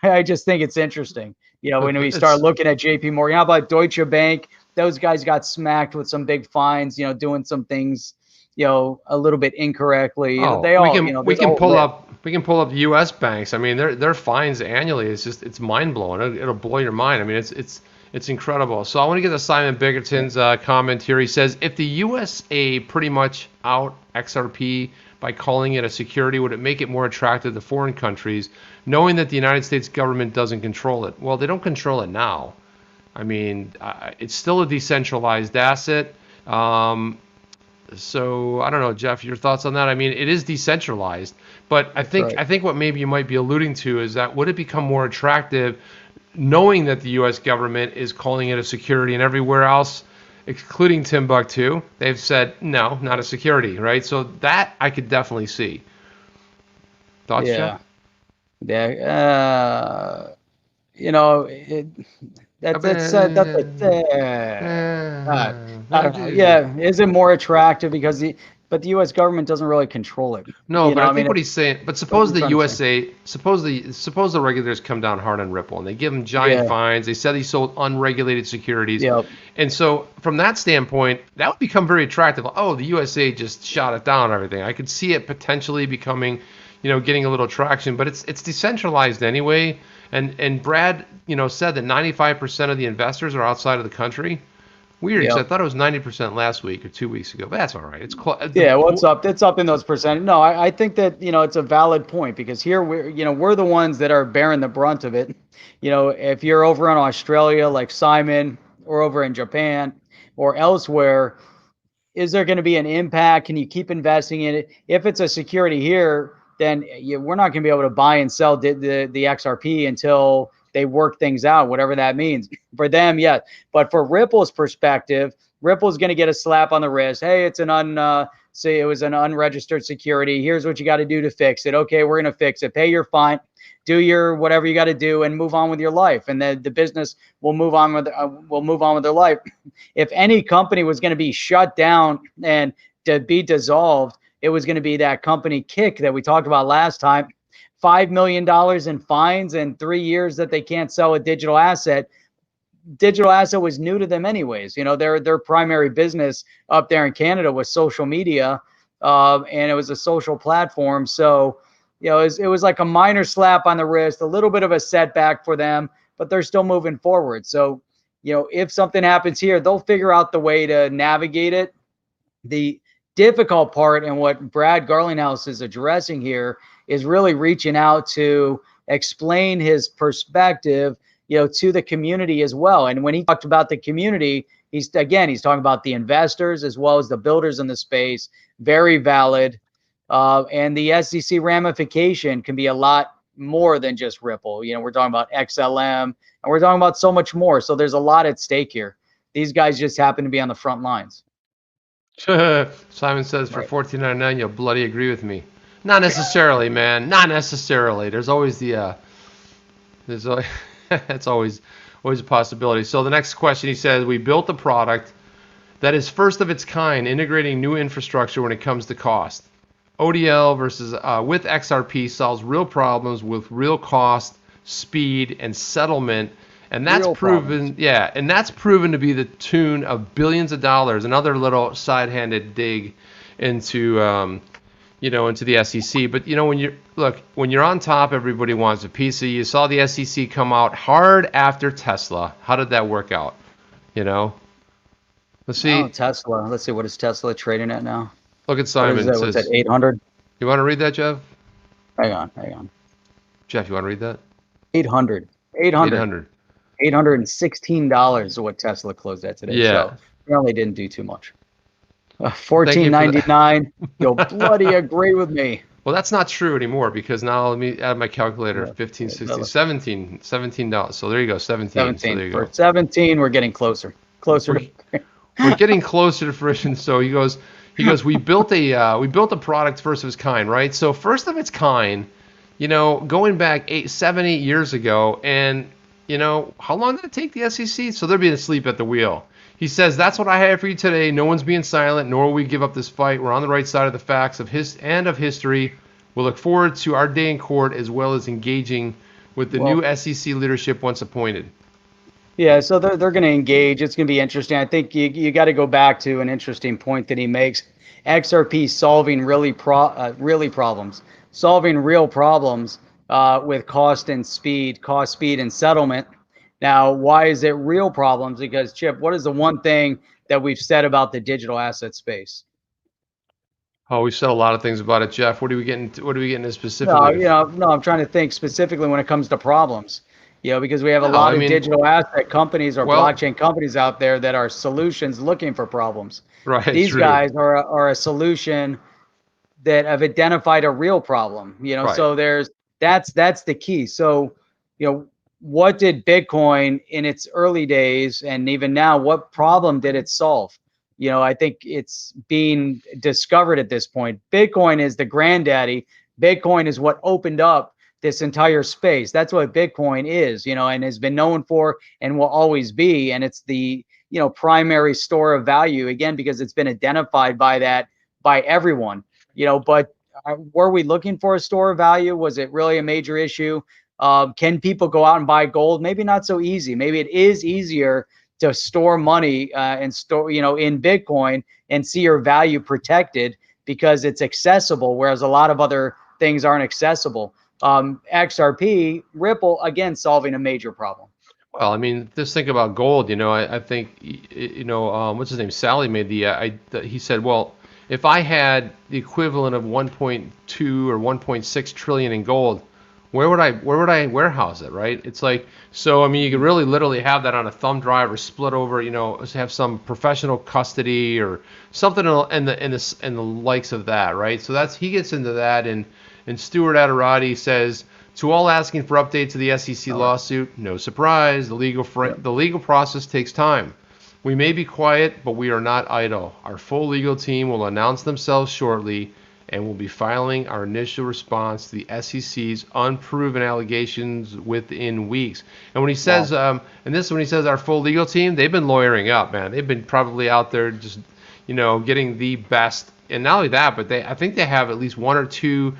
I just think it's interesting. When we start looking at J.P. Morgan, how about Deutsche Bank? Those guys got smacked with some big fines, doing some things, a little bit incorrectly. We can pull up U.S. banks. I mean, their fines annually it's mind blowing. It'll blow your mind. I mean, it's incredible. So I want to get to Simon Bickerton's comment here. He says, if the USA pretty much out XRP by calling it a security, would it make it more attractive to foreign countries, knowing that the United States government doesn't control it? Well, they don't control it now. I mean, it's still a decentralized asset. So I don't know, Jeff, your thoughts on that? I mean, it is decentralized, but I think what maybe you might be alluding to is that would it become more attractive knowing that the U.S. government is calling it a security, and everywhere else, including Timbuktu, they've said no, not a security, right? So that I could definitely see. Thoughts, Jeff? Yeah. That's I don't know. Yeah, is it more attractive because but the U.S. government doesn't really control it. No, but I think what he's saying. But suppose the USA, suppose the regulators come down hard on Ripple and they give them giant fines. They said he sold unregulated securities. Yep. And so from that standpoint, that would become very attractive. Oh, the USA just shot it down and everything. I could see it potentially becoming, getting a little traction. But it's decentralized anyway. And Brad, said that 95% of the investors are outside of the country. Weird, because I thought it was 90% last week or 2 weeks ago, but that's all right. It's what's up? It's up in those percent. No, I think that it's a valid point because here we're the ones that are bearing the brunt of it. If you're over in Australia like Simon, or over in Japan, or elsewhere, is there going to be an impact? Can you keep investing in it? If it's a security here, then we're not going to be able to buy and sell the XRP until they work things out, whatever that means. For them, yes. But for Ripple's perspective, Ripple's going to get a slap on the wrist. Hey, it's say it was an unregistered security. Here's what you got to do to fix it. Okay, we're going to fix it. Pay your fine, do your whatever you got to do, and move on with your life. And then the business will move on with their life. If any company was going to be shut down and to be dissolved, it was going to be that company Kick that we talked about last time. $5 million in fines and 3 years that they can't sell a digital asset. Digital asset was new to them anyways. Their primary business up there in Canada was social media, and it was a social platform. So, it was like a minor slap on the wrist, a little bit of a setback for them, but they're still moving forward. So, if something happens here, they'll figure out the way to navigate it. The difficult part, and what Brad Garlinghouse is addressing here, is really reaching out to explain his perspective, to the community as well. And when he talked about the community, he's talking about the investors as well as the builders in the space. Very valid. And the SEC ramification can be a lot more than just Ripple. We're talking about XLM, and we're talking about so much more. So there's a lot at stake here. These guys just happen to be on the front lines. Simon says for $14.99, you'll bloody agree with me. Not necessarily, man. Not necessarily. There's always that's always a possibility. So the next question, he says, we built a product that is first of its kind, integrating new infrastructure when it comes to cost. ODL versus with XRP solves real problems with real cost, speed, and settlement. And that's proven, and that's proven to be the tune of billions of dollars. Another little side-handed dig into, into the SEC. But when you're on top, everybody wants a piece of you. You saw the SEC come out hard after Tesla. How did that work out? Let's see. Tesla. Let's see, what is Tesla trading at now? Look at Simon. What's that, 800? You want to read that, Jeff? Hang on. Jeff, you want to read that? 800. $816 is what Tesla closed at today. Yeah. So really didn't do too much. $14.99. You'll bloody agree with me. Well, that's not true anymore because now let me add my calculator. 15, 16, $17. So there you go, 17. So there you go. For 17, we're getting closer. We're getting closer to fruition. So he goes, we built a product first of its kind, right? So first of its kind, going back 7, 8 years ago, and how long did it take the SEC? So they're being asleep at the wheel. He says, that's what I have for you today. No one's being silent, nor will we give up this fight. We're on the right side of the facts of history. We'll look forward to our day in court as well as engaging with the new SEC leadership once appointed. Yeah, so they're going to engage. It's going to be interesting. I think you got to go back to an interesting point that he makes. XRP solving problems, solving real problems with cost, speed, and settlement. Now, why is it real problems? Because, Chip, what is the one thing that we've said about the digital asset space? Oh, we said a lot of things about it, Jeff. What are we getting into specifically? No, I'm trying to think specifically when it comes to problems. because we have a lot of digital asset companies or blockchain companies out there that are solutions looking for problems. Right. These guys are a solution that have identified a real problem, so that's the key. So, what did Bitcoin in its early days and even now, what problem did it solve? I think it's being discovered at this point. Bitcoin is the granddaddy. Bitcoin is what opened up this entire space. That's what Bitcoin is, and has been known for and will always be. And it's the, primary store of value, again, because it's been identified by everyone, but were we looking for a store of value? Was it really a major issue? Can people go out and buy gold? Maybe not so easy. Maybe it is easier to store money and store, in Bitcoin and see your value protected because it's accessible, whereas a lot of other things aren't accessible. XRP, Ripple, again, solving a major problem. Well, I mean, just think about gold. I think, what's his name? Sally made he said, well, if I had the equivalent of 1.2 or 1.6 trillion in gold, where would I warehouse it, right? It's like, so I mean, you could really literally have that on a thumb drive or split over, have some professional custody or something and the likes of that, right? So he gets into that, and Stuart Aderati says, to all asking for updates to the SEC lawsuit, no surprise, the legal process takes time. We may be quiet, but we are not idle. Our full legal team will announce themselves shortly, and we'll be filing our initial response to the SEC's unproven allegations within weeks. And when he says, when he says our full legal team, they've been lawyering up, man. They've been probably out there just, getting the best. And not only that, but I think they have at least one or two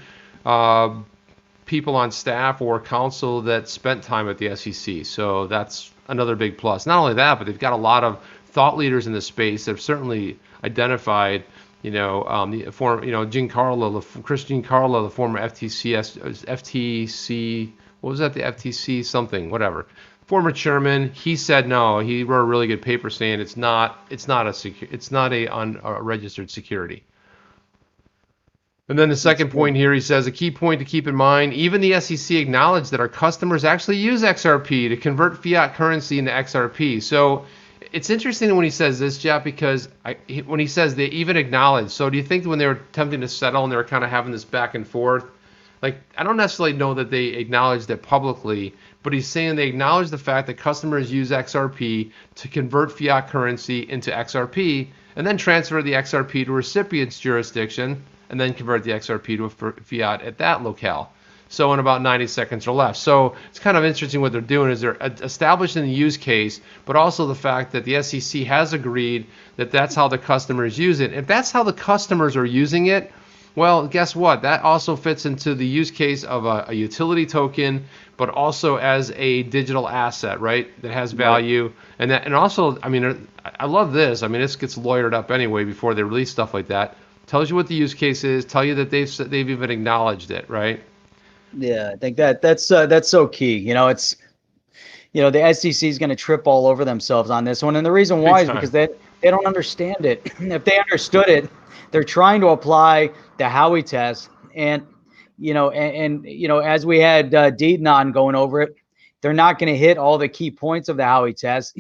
people on staff or counsel that spent time at the SEC. So that's another big plus. Not only that, but they've got a lot of thought leaders in the space that have certainly identified, the former, Chris Giancarlo, the former FTC, what was that? The FTC something, whatever. Former chairman, he said no. He wrote a really good paper saying it's not a registered security. And then the second point here, he says, a key point to keep in mind, even the SEC acknowledged that our customers actually use XRP to convert fiat currency into XRP. So it's interesting when he says this, Jeff, because when he says they even acknowledge, so do you think when they were attempting to settle and they were kind of having this back and forth, like, I don't necessarily know that they acknowledged it publicly, but he's saying they acknowledge the fact that customers use XRP to convert fiat currency into XRP and then transfer the XRP to recipient's jurisdiction and then convert the XRP to a fiat at that locale. So in about 90 seconds or less. So it's kind of interesting what they're doing is they're establishing the use case, but also the fact that the SEC has agreed that that's how the customers use it. If that's how the customers are using it, well, guess what? That also fits into the use case of a utility token, but also as a digital asset, right? That has value. And also, I mean, I love this. I mean, this gets lawyered up anyway before they release stuff like that. Tells you what the use case is, tell you that they've even acknowledged it, right? Yeah, I think that's so key. It's the SEC is going to trip all over themselves on this one, and the reason why is because they don't understand it. If they understood it, they're trying to apply the Howey test, and as we had Deaton on going over it, they're not going to hit all the key points of the Howey test.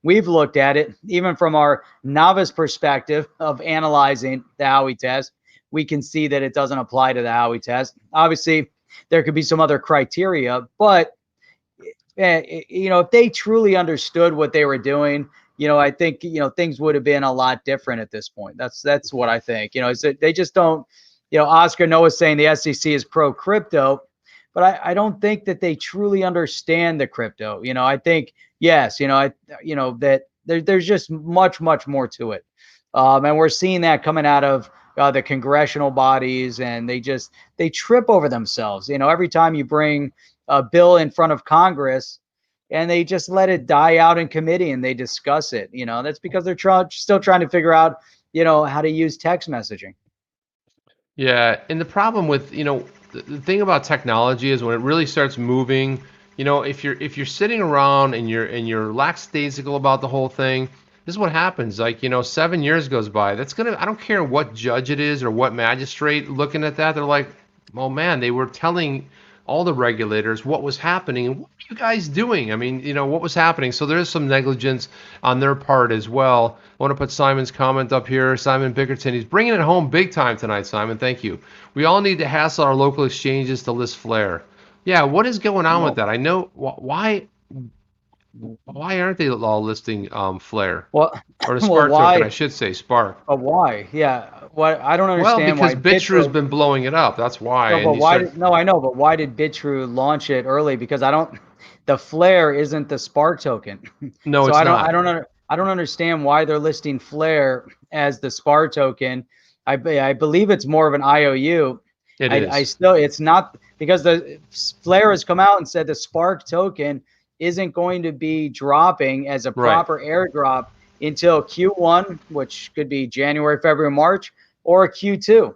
We've looked at it, even from our novice perspective of analyzing the Howey test. We can see that it doesn't apply to the Howey test. Obviously, there could be some other criteria, but if they truly understood what they were doing, I think things would have been a lot different at this point. That's what I think. They just don't. Oscar Noah's saying the SEC is pro crypto, but I don't think that they truly understand the crypto. I think yes, that there's just much more to it, and we're seeing that coming out of the congressional bodies, and they trip over themselves. Every time you bring a bill in front of Congress, and they just let it die out in committee and they discuss it. That's because they're still trying to figure out, how to use text messaging. Yeah, and the problem with the thing about technology is when it really starts moving, if you're sitting around and you're lackadaisical about the whole thing, this is what happens. Like, 7 years goes by. I don't care what judge it is or what magistrate looking at that. They're like, oh man, they were telling all the regulators, what was happening, and what were you guys doing? I mean, what was happening? So there's some negligence on their part as well. I want to put Simon's comment up here. Simon Bickerton, he's bringing it home big time tonight, Simon. Thank you. We all need to hassle our local exchanges to list Flare. Yeah, what is going on with that? I know why aren't they all listing Flare? Well, or the Spark token, I should say Spark. But why? Yeah, what I don't understand. Well, because BitTrue's been blowing it up. That's why. No, but why? I know, but why did BitTrue launch it early? Because the Flare isn't the Spark token. No, it's not. I don't understand why they're listing Flare as the Spark token. I believe it's more of an IOU. It's not, because the Flare has come out and said the Spark token isn't going to be dropping as a proper airdrop until Q1, which could be January, February, March, or Q2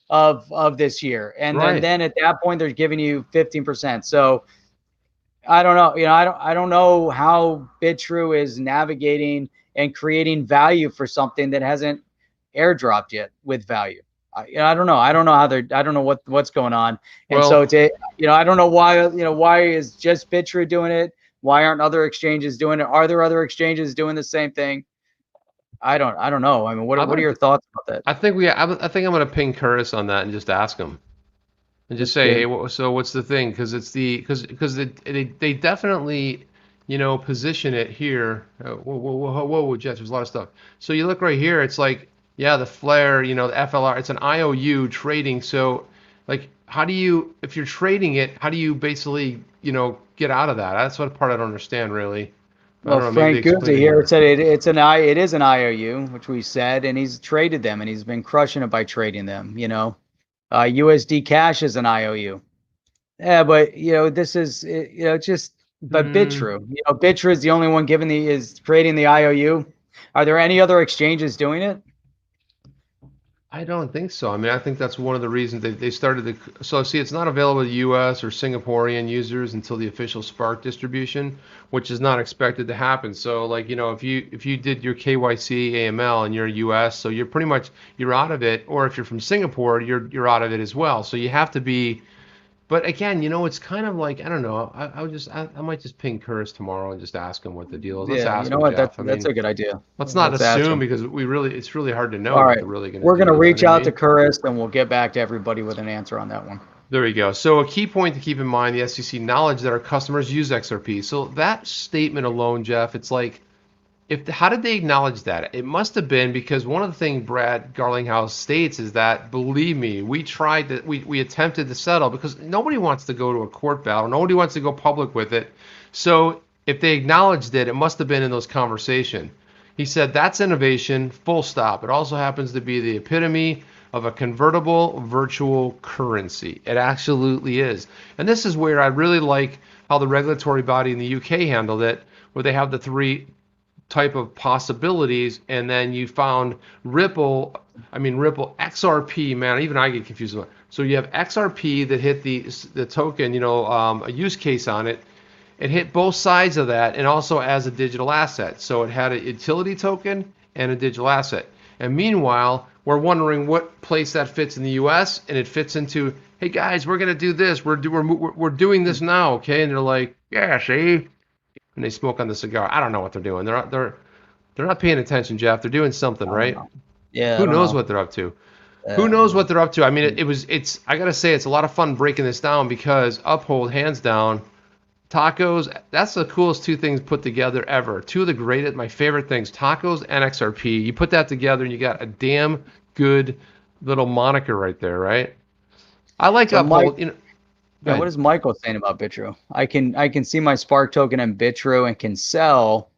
of this year. And then at that point, they're giving you 15%. So I don't know. I don't know how BitTrue is navigating and creating value for something that hasn't airdropped yet with value. I don't know. I don't know how I don't know what's going on. And I don't know why. Why is just BitTrue doing it? Why aren't other exchanges doing it? Are there other exchanges doing the same thing? I don't know. I mean, what are your thoughts about that? I think I'm going to ping Curtis on that and just ask him, and just say, hey, so what's the thing? Because they definitely position it here. Whoa, Jeff, there's a lot of stuff. So you look right here, it's like, yeah, the Flare, the FLR, it's an IOU trading. So like, how do you, if you're trading it, how do you basically get out of that? That's what part I don't understand really. Well, Frank Guzzi here said it is an IOU, which we said, and he's traded them, and he's been crushing it by trading them. USD Cash is an IOU. Yeah, but this is but BitTrue. BitTrue is the only one is creating the IOU. Are there any other exchanges doing it? I don't think so. I mean, I think that's one of the reasons they started so see, it's not available to U.S. or Singaporean users until the official Spark distribution, which is not expected to happen. So like, if you did your KYC AML and you're U.S., so you're pretty much, you're out of it. Or if you're from Singapore, you're out of it as well. So you have to be. But again, it's kind of like, I don't know. I might just ping Curtis tomorrow and just ask him what the deal is. Let's ask him, what? That's a good idea. Let's not assume, because it's really hard to know what they're really going to do. We're going to reach out to Curtis, and we'll get back to everybody with an answer on that one. There you go. So a key point to keep in mind, the SEC knowledge that our customers use XRP. So that statement alone, Jeff, it's like, how did they acknowledge that? It must have been because one of the things Brad Garlinghouse states is that, believe me, we attempted to settle, because nobody wants to go to a court battle. Nobody wants to go public with it. So if they acknowledged it, it must have been in those conversations. He said, that's innovation, full stop. It also happens to be the epitome of a convertible virtual currency. It absolutely is. And this is where I really like how the regulatory body in the UK handled it, where they have the three type of possibilities, and then you found Ripple XRP, man, even I get confused about it. So you have XRP that hit the token, a use case on it. It hit both sides of that, and also as a digital asset. So it had a utility token and a digital asset. And meanwhile, we're wondering what place that fits in the US, and it fits into, hey guys, we're gonna do this. We're doing this now, okay? And they're like, yeah, see? And they smoke on the cigar. I don't know what they're doing. They're not paying attention, Jeff. They're doing something, right? Yeah. Who knows what they're up to? Who knows what they're up to? I mean, it's. I gotta say, it's a lot of fun breaking this down, because Uphold, hands down, tacos. That's the coolest two things put together ever. Two of the greatest, my favorite things: tacos and XRP. You put that together, and you got a damn good little moniker right there, right? I like Uphold. Yeah, what is Michael saying about BitTrue? I can see my Spark token in BitTrue and can sell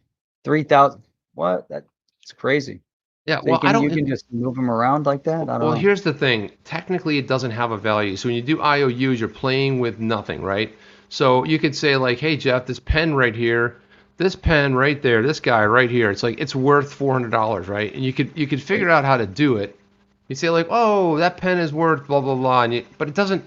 3,000. What? That's crazy. Yeah, so you can just move them around like that? I don't know. Here's the thing. Technically, it doesn't have a value. So when you do IOUs, you're playing with nothing, right? So you could say like, hey, Jeff, this pen right here, this pen right there, this guy right here, it's like, it's worth $400, right? And you could figure out how to do it. You say like, oh, that pen is worth blah, blah, blah. But it doesn't.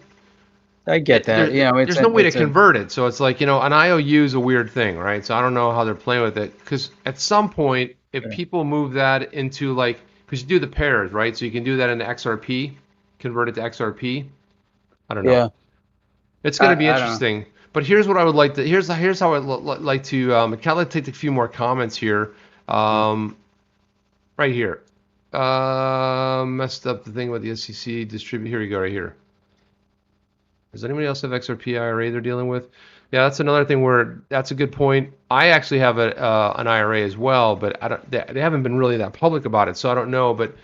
I get that. There's no way to convert it. So it's like, an IOU is a weird thing, right? So I don't know how they're playing with it. Because at some point, if people move that into like, because you do the pairs, right? So you can do that into XRP, convert it to XRP. I don't know. It's going to be interesting. But here's what I would like to. Here's how I'd like to. Kind of take a few more comments here. Right here. Messed up the thing with the SEC distribute. Here we go. Right here. Does anybody else have XRP IRA they're dealing with? Yeah, that's another thing where that's a good point. I actually have an IRA as well, but they haven't been really that public about it, so I don't know. But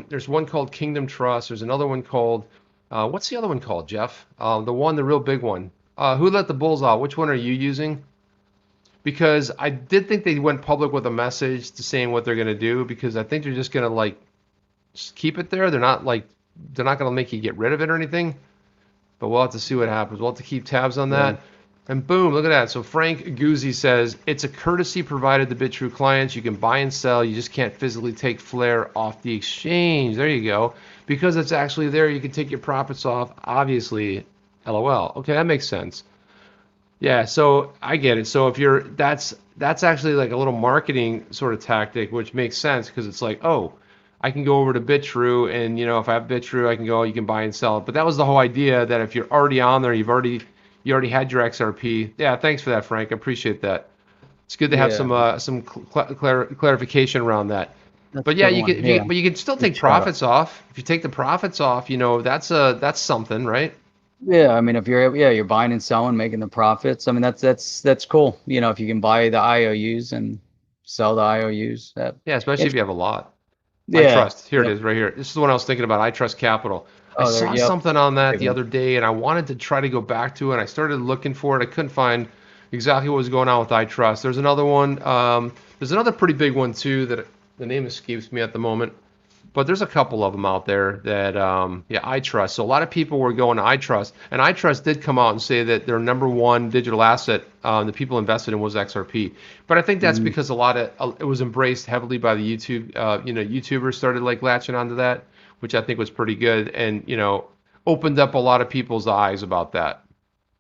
there's one called Kingdom Trust. There's another one called what's the other one called, Jeff? The real big one. Who let the bulls out? Which one are you using? Because I did think they went public with a message to saying what they're going to do, because I think they're just going to just keep it there. They're not going to make you get rid of it or anything. But we'll have to see what happens. We'll have to keep tabs on that. And boom, look at that. So Frank Guzzi says, it's a courtesy provided to BitTrue clients. You can buy and sell. You just can't physically take Flare off the exchange. There you go. Because it's actually there, you can take your profits off. Obviously, LOL. Okay, that makes sense. Yeah, so I get it. So if that's actually like a little marketing sort of tactic, which makes sense, because it's like, oh, I can go over to BitTrue, and if I have BitTrue, I can go. You can buy and sell it. But that was the whole idea, that if you're already on there, you already had your XRP. Yeah, thanks for that, Frank. I appreciate that. It's good to have some clarification around that. But yeah, you can still take profits off. If you take the profits off, that's something, right? Yeah, I mean, if you're buying and selling, making the profits. I mean, that's cool. If you can buy the IOUs and sell the IOUs. Especially if you have a lot. iTrust. Here it is, right here. This is the one I was thinking about. iTrust Capital. I saw something on that the other day, and I wanted to try to go back to it. And I started looking for it. I couldn't find exactly what was going on with iTrust. There's another one. There's another pretty big one too that the name escapes me at the moment. But there's a couple of them out there that, iTrust. So a lot of people were going to iTrust, and iTrust did come out and say that their number one digital asset that people invested in was XRP. But I think that's because a lot of it was embraced heavily by the YouTubers started latching onto that, which I think was pretty good, and opened up a lot of people's eyes about that.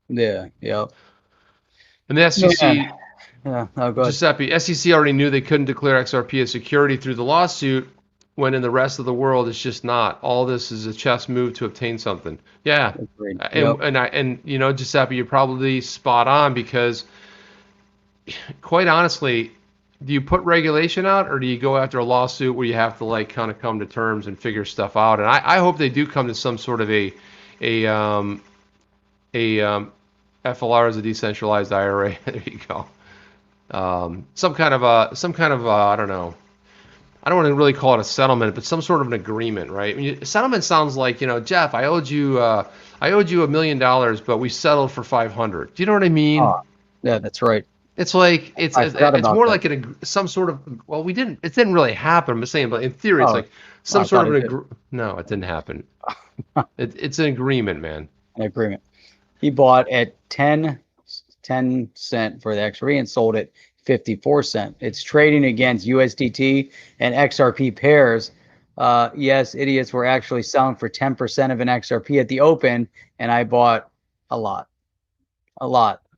Yeah. And the SEC. Yeah. Oh, go ahead. Giuseppe, SEC already knew they couldn't declare XRP as security through the lawsuit, when in the rest of the world it's just not. All this is a chess move to obtain something. Yeah, and Giuseppe, you're probably spot on, because quite honestly, do you put regulation out, or do you go after a lawsuit where you have to kind of come to terms and figure stuff out? And I hope they do come to some sort of a FLR as a decentralized IRA. There you go. Some kind of I don't know. I don't want to really call it a settlement, but some sort of an agreement, right? I mean, settlement sounds like, Jeff, I owed you $1 million, but we settled for 500. Do you know what I mean? Yeah, that's right. It's like it's more like some sort of it didn't really happen. I'm saying, but in theory, it's like some sort of no, it didn't happen. It's an agreement, man. An agreement. He bought at 10 cent for the XRP and sold it 54 cent. It's trading against USDT and XRP pairs. Yes, idiots were actually selling for 10% of an XRP at the open, and I bought a lot.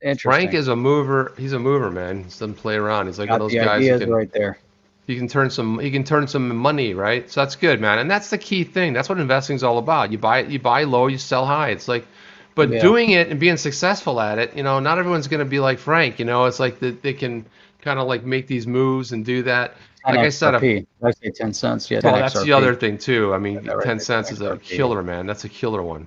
Interesting. Frank is a mover. He's a mover, man. He doesn't play around. He's like one of those guys who can, right there. He can turn some money, right? So that's good, man. And that's the key thing. That's what investing is all about. You buy low, you sell high. It's like, but doing it and being successful at it, not everyone's going to be like Frank. It's like they can kind of make these moves and do that. Like I said, I say 10 cents. Yeah, well, that's the other thing too. I mean, 10 cents is a killer, man. That's a killer one.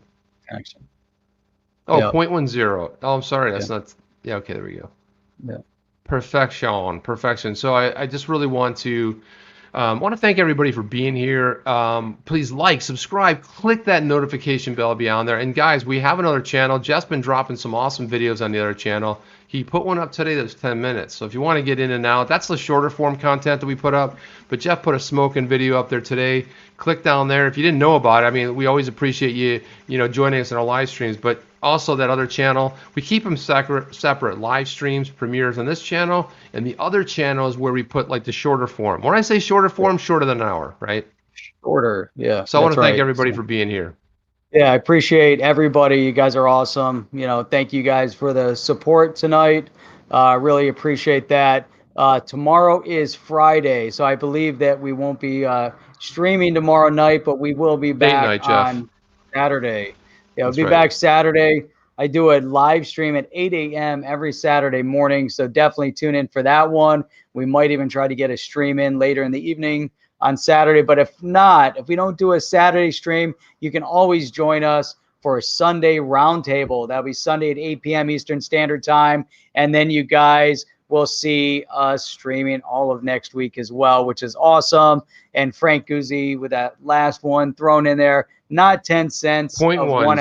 Oh, 0.10. Oh, I'm sorry. That's not. Yeah. Okay. There we go. Yeah. Perfection. So I just really want to thank everybody for being here. Please like, subscribe, click that notification bell beyond there. And guys, we have another channel. Jeff's been dropping some awesome videos on the other channel. He put one up today that was 10 minutes. So if you want to get in and out, that's the shorter form content that we put up. But Jeff put a smoking video up there today. Click down there. If you didn't know about it, I mean, we always appreciate you joining us in our live streams. But also that other channel, we keep them separate. Live streams, premieres on this channel, and the other channel is where we put the shorter form. When I say shorter form, shorter than an hour, right? Shorter, yeah. So I want to thank everybody for being here. Yeah, I appreciate everybody. You guys are awesome. Thank you guys for the support tonight. Really appreciate that. Tomorrow is Friday, so I believe that we won't be streaming tomorrow night, but we will be back on Saturday. Yeah, we'll be back Saturday. I do a live stream at 8 a.m. every Saturday morning. So definitely tune in for that one. We might even try to get a stream in later in the evening on Saturday. But if not, if we don't do a Saturday stream, you can always join us for a Sunday roundtable. That'll be Sunday at 8 p.m. Eastern Standard Time. And then you guys will see us streaming all of next week as well, which is awesome. And Frank Guzzi with that last one thrown in there, not 10 cents of 1 0.10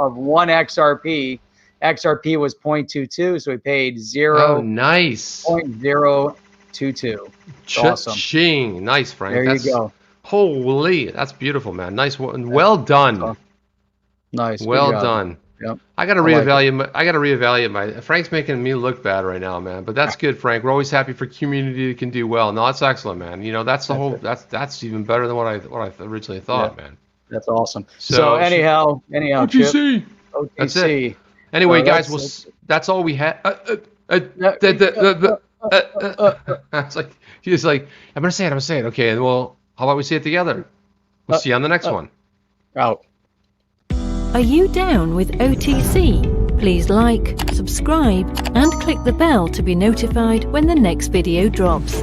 of 1 XRP. XRP was 0.22, so we paid 0. Oh, nice. 0.022. Awesome. Cha-ching. Nice, Frank. There you go. Holy, that's beautiful, man. Nice one. Well done. Nice. Well done. Yep. I gotta reevaluate my. Frank's making me look bad right now, man. But that's good, Frank. We're always happy for community that can do well. No, that's excellent, man. You know, that's that's even better than what I originally thought, man. That's awesome. So anyhow, OTC. Chip, that's it. Anyway, guys, that's all we had. It's like he's like, I'm gonna say it. Okay, and well, how about we say it together? We'll see you on the next one. Out. Are you down with OTC? Please like, subscribe, and click the bell to be notified when the next video drops.